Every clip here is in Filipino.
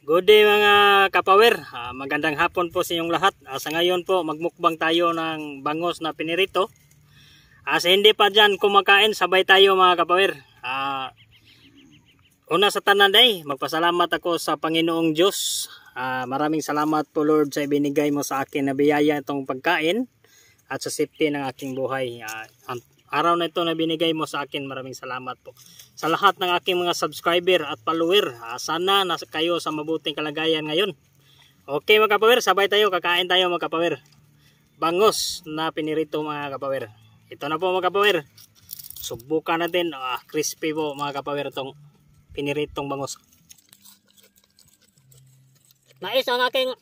Good day mga kapower, magandang hapon po sa inyong lahat. Sa ngayon po magmukbang tayo ng bangos na pinirito. Sa hindi pa dyan kumakain, sabay tayo mga kapower. Una sa tanan ay magpasalamat ako sa Panginoong Diyos. Maraming salamat po Lord sa ibinigay mo sa akin na biyaya itong pagkain at sa safety ng aking buhay. Araw na ito na binigay mo sa akin, maraming salamat po. Sa lahat ng aking mga subscriber at follower, sana nasa kayo sa mabuting kalagayan ngayon. Okay mga kapower, sabay tayo, kakain tayo mga kapower. Bangos na pinirito mga kapower. Ito na po mga kapower. Subukan natin, crispy po mga kapower itong piniritong bangos. Mais ang aking,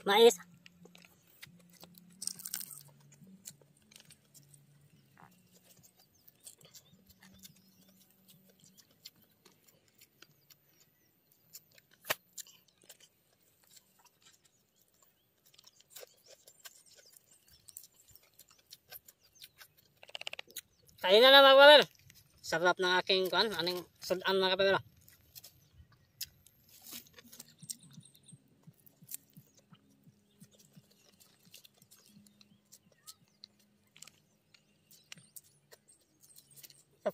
mais. Kain na mga kapower. Sarap ng aking aning sudan mga kapower.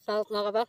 Sarap mga kapower.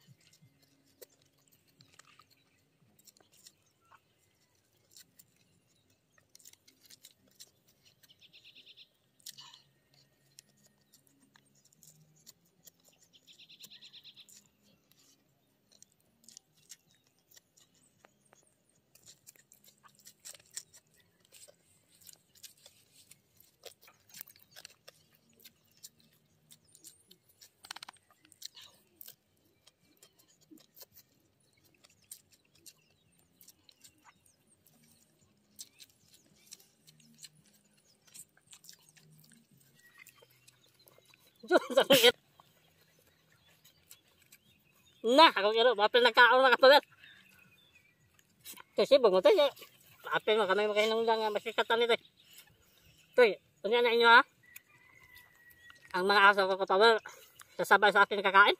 Nah, ako kira bapel nagkaon mga kapower. Kasi bago tayo, bapel na kami makahinong lang masikatan nito. Toy, kunya na inyo ang mga aso ko kapower, sasabay sa akin kakain.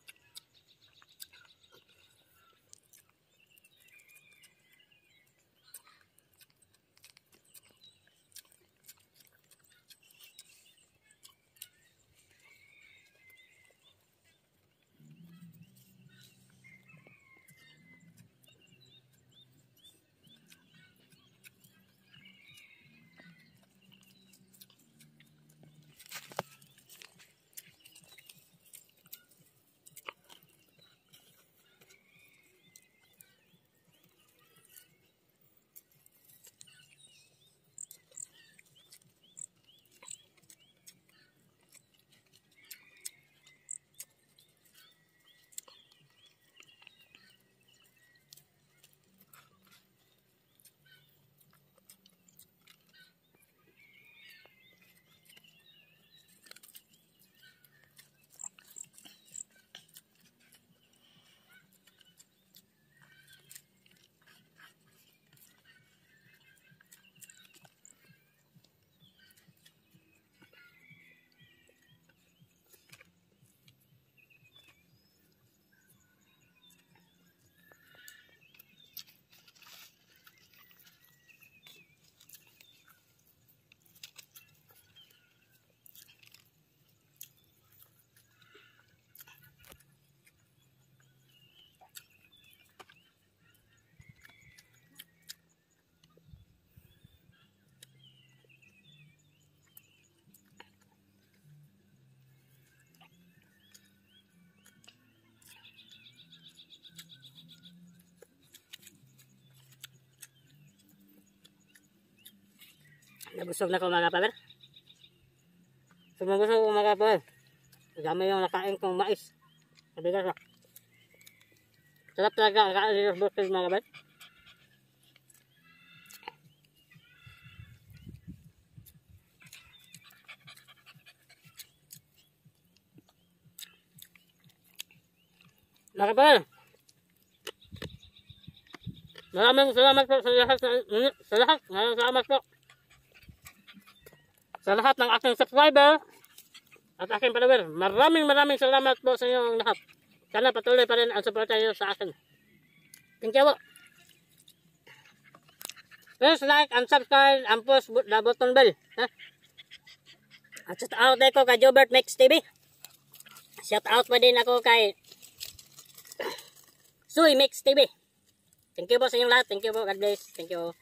Nabusog na ko mga kapower. Sumabusog ko mga kapower. Dami yung nakain kong mais. Sabigas na. Sarap talaga ang kain ng busog mga kapower. Mga kapower, maraming salamat po sa lahat salamat po sa lahat ng aking subscriber at aking follower. Maraming salamat po sa inyong lahat. Sana patuloy pa rin ang suporta niyo sa akin. Thank you po. Please like and subscribe and push the button bell. Ha? At shout out din ko kay Jobert Mix TV. Shout out pa din ako kay Suy Mix TV. Thank you po sa inyong lahat. Thank you po. God bless. Thank you.